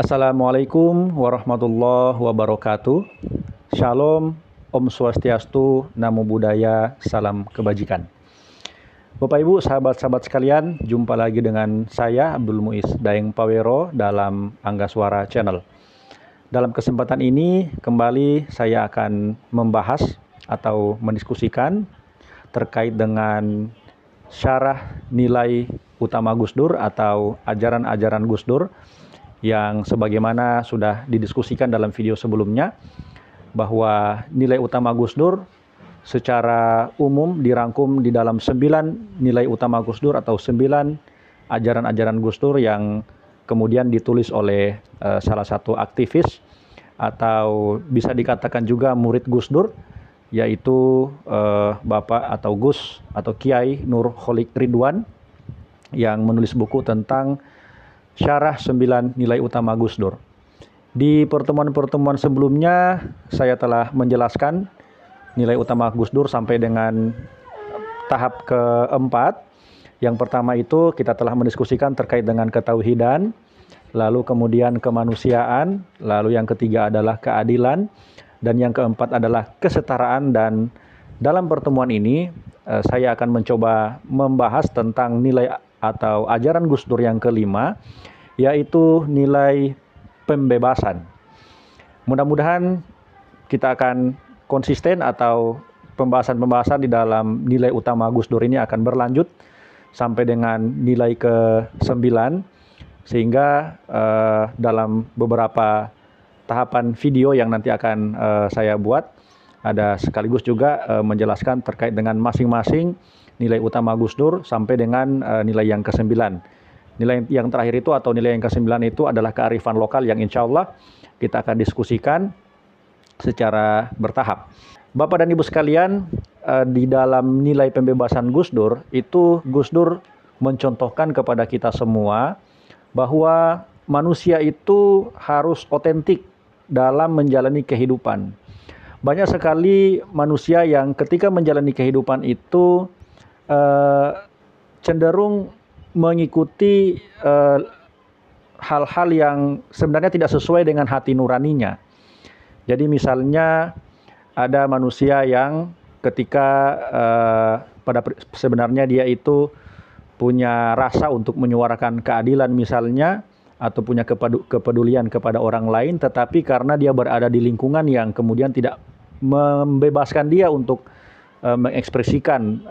Assalamualaikum warahmatullahi wabarakatuh. Shalom, Om Swastiastu, Namo Buddhaya, salam kebajikan. Bapak Ibu, sahabat-sahabat sekalian, jumpa lagi dengan saya Abdul Muiz Daeng Pawero dalam Angga Suara Channel. Dalam kesempatan ini kembali saya akan membahas atau mendiskusikan terkait dengan syarah nilai utama Gus Dur atau ajaran-ajaran Gus Dur yang sebagaimana sudah didiskusikan dalam video sebelumnya, bahwa nilai utama Gus Dur secara umum dirangkum di dalam 9 nilai utama Gus Dur atau 9 ajaran-ajaran Gus Dur yang kemudian ditulis oleh salah satu aktivis atau bisa dikatakan juga murid Gus Dur, yaitu Bapak atau Gus atau Kiai Nur Kholik Ridwan, yang menulis buku tentang Syarah 9 Nilai Utama Gus Dur. Di pertemuan-pertemuan sebelumnya saya telah menjelaskan nilai utama Gus Dur sampai dengan tahap keempat. Yang pertama itu kita telah mendiskusikan terkait dengan ketauhidan, lalu kemudian kemanusiaan, lalu yang ketiga adalah keadilan, dan yang keempat adalah kesetaraan. Dan dalam pertemuan ini saya akan mencoba membahas tentang nilai atau ajaran Gus Dur yang kelima, yaitu nilai pembebasan. Mudah-mudahan kita akan konsisten atau pembahasan-pembahasan di dalam nilai utama Gus Dur ini akan berlanjut sampai dengan nilai ke-9, sehingga dalam beberapa tahapan video yang nanti akan saya buat, ada sekaligus juga menjelaskan terkait dengan masing-masing nilai utama Gus Dur sampai dengan nilai yang ke-9. Nilai yang terakhir itu atau nilai yang ke-9 itu adalah kearifan lokal yang insya Allah kita akan diskusikan secara bertahap. Bapak dan Ibu sekalian, di dalam nilai pembebasan Gus Dur itu Gus Dur mencontohkan kepada kita semua bahwa manusia itu harus otentik dalam menjalani kehidupan. Banyak sekali manusia yang ketika menjalani kehidupan itu cenderung mengikuti hal-hal yang sebenarnya tidak sesuai dengan hati nuraninya. Jadi misalnya ada manusia yang ketika sebenarnya dia itu punya rasa untuk menyuarakan keadilan misalnya, atau punya kepedulian kepada orang lain, tetapi karena dia berada di lingkungan yang kemudian tidak membebaskan dia untuk mengekspresikan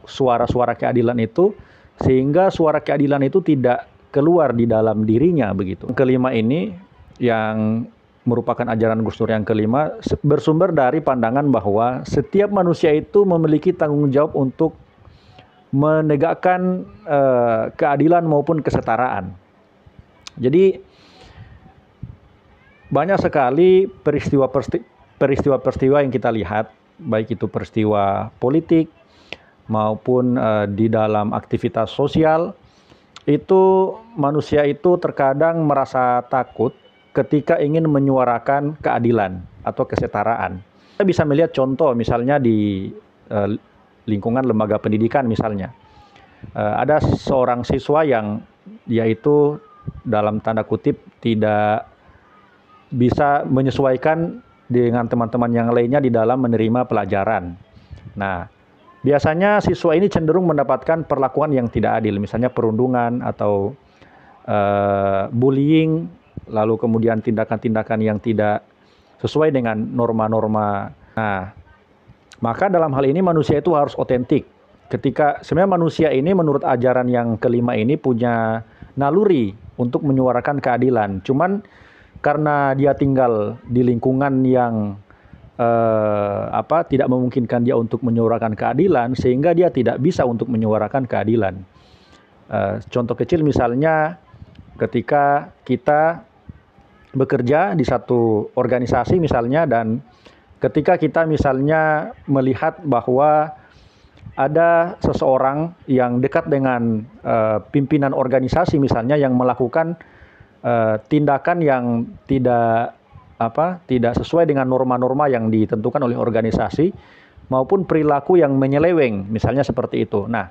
suara-suara keadilan itu, sehingga suara keadilan itu tidak keluar di dalam dirinya begitu. Kelima ini yang merupakan ajaran Gus Dur yang kelima bersumber dari pandangan bahwa setiap manusia itu memiliki tanggung jawab untuk menegakkan keadilan maupun kesetaraan. Jadi banyak sekali peristiwa-peristiwa yang kita lihat, baik itu peristiwa politik maupun di dalam aktivitas sosial, itu manusia itu terkadang merasa takut ketika ingin menyuarakan keadilan atau kesetaraan. Kita bisa melihat contoh misalnya di lingkungan lembaga pendidikan misalnya. Ada seorang siswa yang yaitu dalam tanda kutip tidak bisa menyesuaikan dengan teman-teman yang lainnya di dalam menerima pelajaran. Nah, biasanya siswa ini cenderung mendapatkan perlakuan yang tidak adil, misalnya perundungan atau bullying, lalu kemudian tindakan-tindakan yang tidak sesuai dengan norma-norma. Nah, maka dalam hal ini manusia itu harus otentik. Ketika sebenarnya manusia ini menurut ajaran yang kelima ini punya naluri untuk menyuarakan keadilan. Cuman karena dia tinggal di lingkungan yang tidak memungkinkan dia untuk menyuarakan keadilan, sehingga dia tidak bisa untuk menyuarakan keadilan. Contoh kecil misalnya ketika kita bekerja di satu organisasi misalnya, dan ketika kita misalnya melihat bahwa ada seseorang yang dekat dengan pimpinan organisasi misalnya yang melakukan tindakan yang tidak sesuai dengan norma-norma yang ditentukan oleh organisasi, maupun perilaku yang menyeleweng misalnya seperti itu. Nah,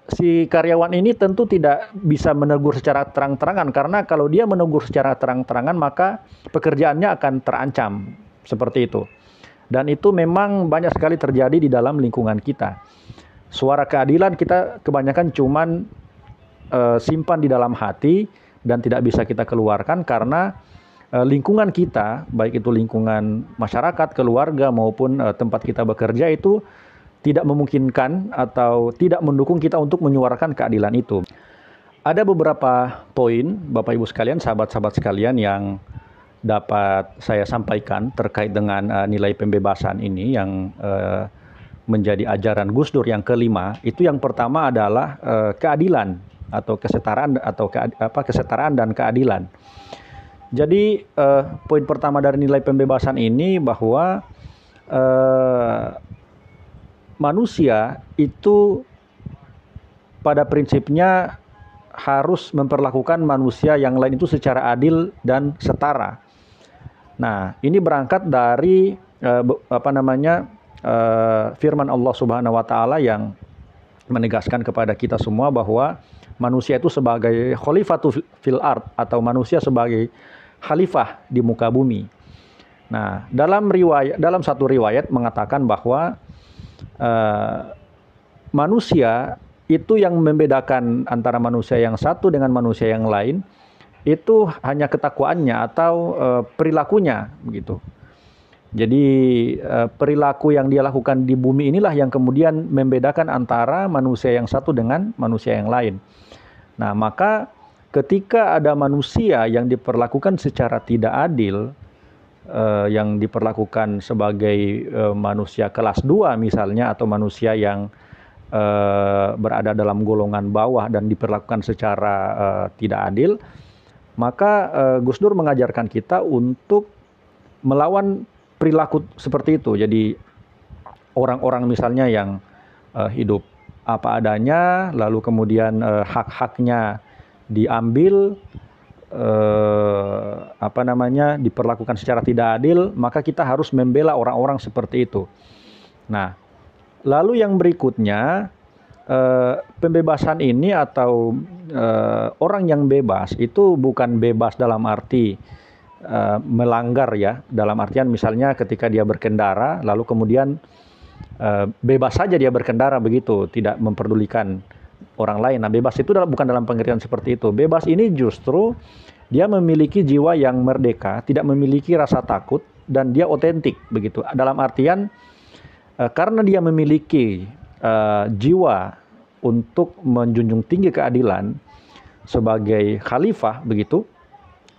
Si karyawan ini tentu tidak bisa menegur secara terang-terangan, karena kalau dia menegur secara terang-terangan maka pekerjaannya akan terancam, seperti itu. Dan itu memang banyak sekali terjadi di dalam lingkungan kita. Suara keadilan kita kebanyakan cuman simpan di dalam hati dan tidak bisa kita keluarkan karena lingkungan kita, baik itu lingkungan masyarakat, keluarga maupun tempat kita bekerja itu tidak memungkinkan atau tidak mendukung kita untuk menyuarakan keadilan itu. Ada beberapa poin, Bapak Ibu sekalian, sahabat-sahabat sekalian, yang dapat saya sampaikan terkait dengan nilai pembebasan ini yang menjadi ajaran Gus Dur yang kelima. Itu yang pertama adalah keadilan atau kesetaraan kesetaraan dan keadilan. Jadi poin pertama dari nilai pembebasan ini bahwa manusia itu pada prinsipnya harus memperlakukan manusia yang lain itu secara adil dan setara. Nah, ini berangkat dari firman Allah Subhanahu wa taala yang menegaskan kepada kita semua bahwa manusia itu sebagai khalifatul fil ard, atau manusia sebagai khalifah di muka bumi. Nah, dalam satu riwayat mengatakan bahwa manusia itu yang membedakan antara manusia yang satu dengan manusia yang lain itu hanya ketakwaannya atau perilakunya, begitu. Jadi perilaku yang dia lakukan di bumi inilah yang kemudian membedakan antara manusia yang satu dengan manusia yang lain. Nah, maka ketika ada manusia yang diperlakukan secara tidak adil, yang diperlakukan sebagai manusia kelas 2 misalnya, atau manusia yang berada dalam golongan bawah dan diperlakukan secara tidak adil, maka Gus Dur mengajarkan kita untuk melawan perilaku seperti itu. Jadi orang-orang misalnya yang hidup apa adanya, lalu kemudian hak-haknya diambil, diperlakukan secara tidak adil, maka kita harus membela orang-orang seperti itu. Nah, lalu yang berikutnya, pembebasan ini atau orang yang bebas itu bukan bebas dalam arti melanggar, ya, dalam artian misalnya ketika dia berkendara lalu kemudian bebas saja dia berkendara begitu, tidak memperdulikan orang lain. Nah, bebas itu bukan dalam pengertian seperti itu. Bebas ini justru dia memiliki jiwa yang merdeka, tidak memiliki rasa takut, dan dia otentik begitu. Dalam artian karena dia memiliki jiwa untuk menjunjung tinggi keadilan sebagai khalifah begitu,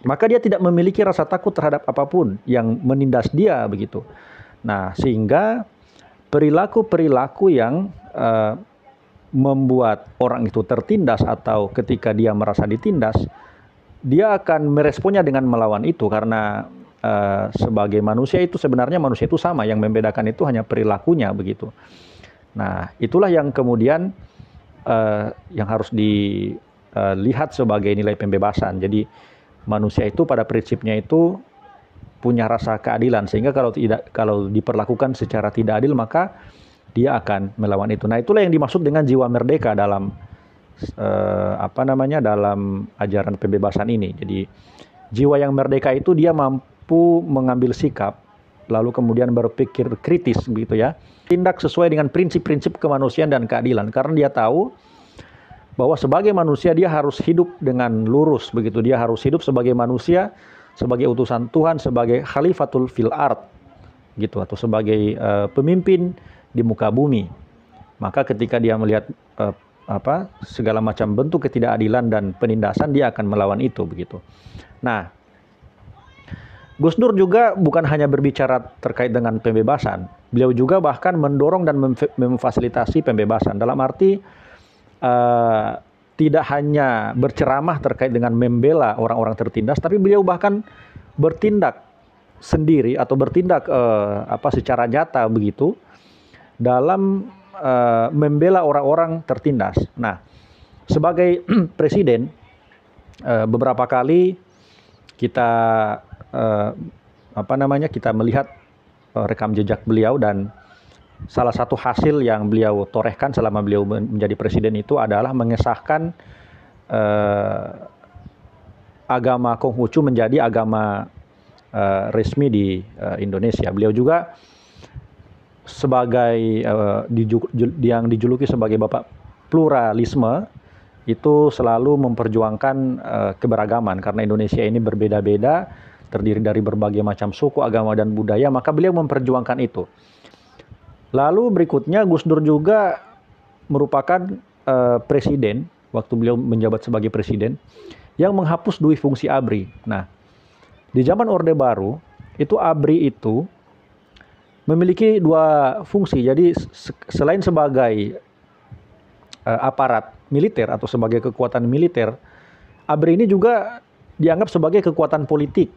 maka dia tidak memiliki rasa takut terhadap apapun yang menindas dia begitu. Nah, sehingga perilaku-perilaku yang membuat orang itu tertindas atau ketika dia merasa ditindas, dia akan meresponnya dengan melawan itu, karena sebagai manusia itu sebenarnya manusia itu sama, yang membedakan itu hanya perilakunya begitu. Nah, itulah yang kemudian yang harus dilihat sebagai nilai pembebasan. Jadi manusia itu pada prinsipnya itu punya rasa keadilan, sehingga kalau diperlakukan secara tidak adil maka dia akan melawan itu. Nah, itulah yang dimaksud dengan jiwa merdeka dalam dalam ajaran pembebasan ini. Jadi jiwa yang merdeka itu dia mampu mengambil sikap, lalu kemudian berpikir kritis begitu, ya. Tindak sesuai dengan prinsip-prinsip kemanusiaan dan keadilan, karena dia tahu bahwa sebagai manusia dia harus hidup dengan lurus begitu. Dia harus hidup sebagai manusia, sebagai utusan Tuhan, sebagai khalifatul fil ard gitu, atau sebagai pemimpin di muka bumi. Maka ketika dia melihat segala macam bentuk ketidakadilan dan penindasan, dia akan melawan itu begitu. Nah, Gus Dur juga bukan hanya berbicara terkait dengan pembebasan, beliau juga bahkan mendorong dan memfasilitasi pembebasan, dalam arti tidak hanya berceramah terkait dengan membela orang-orang tertindas, tapi beliau bahkan bertindak sendiri atau bertindak secara nyata begitu dalam membela orang-orang tertindas. Nah, sebagai presiden beberapa kali kita kita melihat rekam jejak beliau, dan salah satu hasil yang beliau torehkan selama beliau menjadi presiden itu adalah mengesahkan agama Konghucu menjadi agama resmi di Indonesia. Beliau juga sebagai yang dijuluki sebagai Bapak Pluralisme, itu selalu memperjuangkan keberagaman karena Indonesia ini berbeda-beda, terdiri dari berbagai macam suku, agama, dan budaya, maka beliau memperjuangkan itu. Lalu berikutnya Gus Dur juga merupakan presiden, waktu beliau menjabat sebagai presiden, yang menghapus dui fungsi ABRI. Nah, di zaman Orde Baru, itu ABRI itu memiliki dua fungsi. Jadi selain sebagai aparat militer atau sebagai kekuatan militer, ABRI ini juga dianggap sebagai kekuatan politik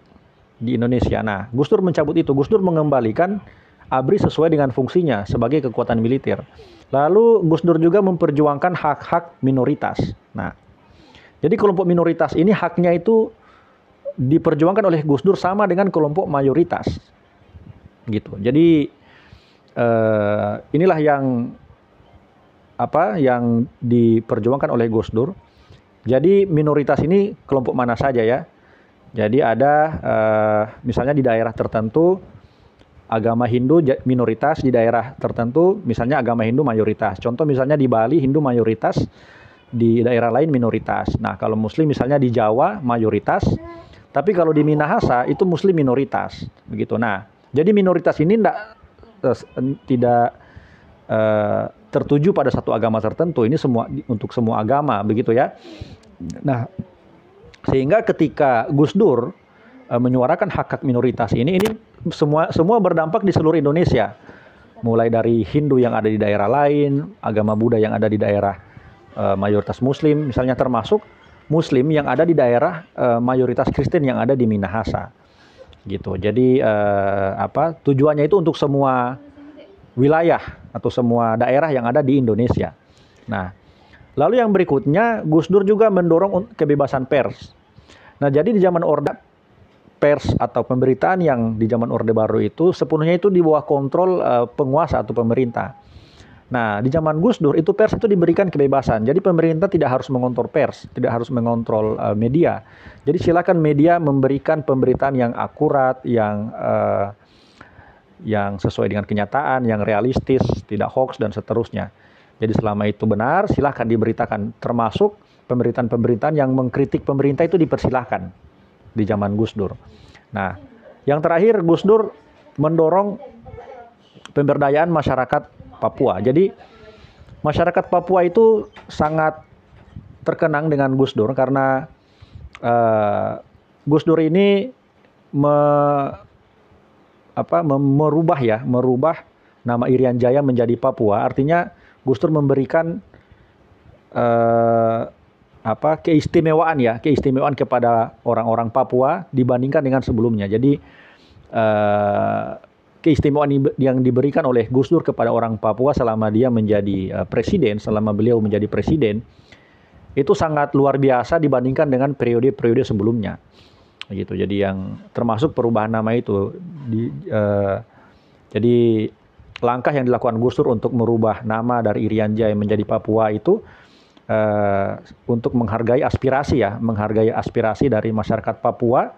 di Indonesia. Nah, Gus Dur mencabut itu. Gus Dur mengembalikan ABRI sesuai dengan fungsinya sebagai kekuatan militer. Lalu Gus Dur juga memperjuangkan hak-hak minoritas. Nah, jadi kelompok minoritas ini haknya itu diperjuangkan oleh Gus Dur sama dengan kelompok mayoritas. Gitu. Jadi inilah yang diperjuangkan oleh Gus Dur. Jadi minoritas ini kelompok mana saja ya? Jadi ada misalnya di daerah tertentu agama Hindu minoritas, di daerah tertentu misalnya agama Hindu mayoritas. Contoh misalnya di Bali Hindu mayoritas, di daerah lain minoritas. Nah, kalau Muslim misalnya di Jawa mayoritas, tapi kalau di Minahasa itu Muslim minoritas, begitu. Nah, jadi minoritas ini tidak tertuju pada satu agama tertentu. Ini semua untuk semua agama, begitu ya. Nah, sehingga ketika Gus Dur menyuarakan hak-hak minoritas ini semua berdampak di seluruh Indonesia. Mulai dari Hindu yang ada di daerah lain, agama Buddha yang ada di daerah mayoritas Muslim, misalnya termasuk Muslim yang ada di daerah mayoritas Kristen yang ada di Minahasa. Gitu. Jadi tujuannya itu untuk semua wilayah atau semua daerah yang ada di Indonesia. Nah, lalu yang berikutnya Gus Dur juga mendorong kebebasan pers. Nah, jadi di zaman Orde pers atau pemberitaan yang di zaman Orde Baru itu sepenuhnya itu di bawah kontrol penguasa atau pemerintah. Nah, di zaman Gus Dur itu pers itu diberikan kebebasan. Jadi pemerintah tidak harus mengontrol pers, tidak harus mengontrol media. Jadi silakan media memberikan pemberitaan yang akurat, yang sesuai dengan kenyataan, yang realistis, tidak hoax dan seterusnya. Jadi selama itu benar, silakan diberitakan. Termasuk pemberitaan-pemberitaan yang mengkritik pemerintah itu dipersilahkan di zaman Gus Dur. Nah, yang terakhir Gus Dur mendorong pemberdayaan masyarakat Papua. Jadi masyarakat Papua itu sangat terkenang dengan Gus Dur karena Gus Dur ini merubah nama Irian Jaya menjadi Papua. Artinya Gus Dur memberikan keistimewaan kepada orang-orang Papua dibandingkan dengan sebelumnya. Jadi keistimewaan yang diberikan oleh Gus Dur kepada orang Papua selama dia menjadi presiden, selama beliau menjadi presiden, itu sangat luar biasa dibandingkan dengan periode-periode sebelumnya. Gitu. Jadi yang termasuk perubahan nama itu. Jadi langkah yang dilakukan Gus Dur untuk merubah nama dari Irian Jaya menjadi Papua itu untuk menghargai aspirasi dari masyarakat Papua,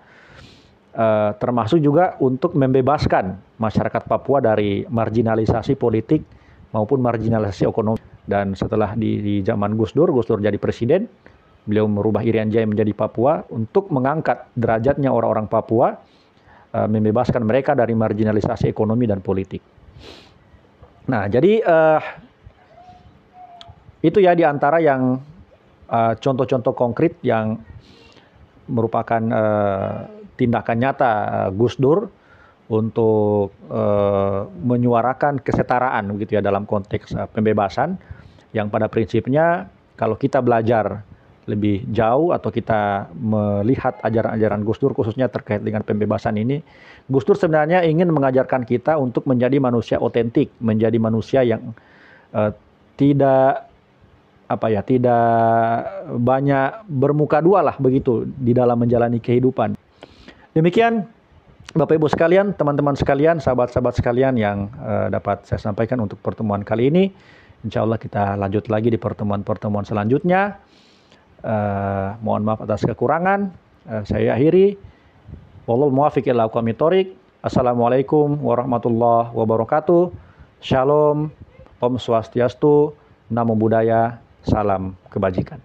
termasuk juga untuk membebaskan masyarakat Papua dari marginalisasi politik maupun marginalisasi ekonomi. Dan setelah di zaman Gus Dur jadi presiden, beliau merubah Irian Jaya menjadi Papua untuk mengangkat derajatnya orang-orang Papua, membebaskan mereka dari marginalisasi ekonomi dan politik. Nah, jadi itu ya di antara yang contoh-contoh konkret yang merupakan tindakan nyata Gus Dur untuk menyuarakan kesetaraan begitu ya dalam konteks pembebasan, yang pada prinsipnya kalau kita belajar lebih jauh atau kita melihat ajaran-ajaran Gus Dur khususnya terkait dengan pembebasan ini, Gus Dur sebenarnya ingin mengajarkan kita untuk menjadi manusia otentik, menjadi manusia yang tidak banyak bermuka dua lah begitu di dalam menjalani kehidupan. Demikian Bapak Ibu sekalian, teman-teman sekalian, sahabat-sahabat sekalian yang dapat saya sampaikan untuk pertemuan kali ini. Insya Allah kita lanjut lagi di pertemuan-pertemuan selanjutnya. Mohon maaf atas kekurangan. Saya akhiri. Wallahul muwaffiq ila aqwamit thoriq. Assalamualaikum warahmatullahi wabarakatuh. Shalom, Om Swastiastu, Namo Buddhaya, salam kebajikan.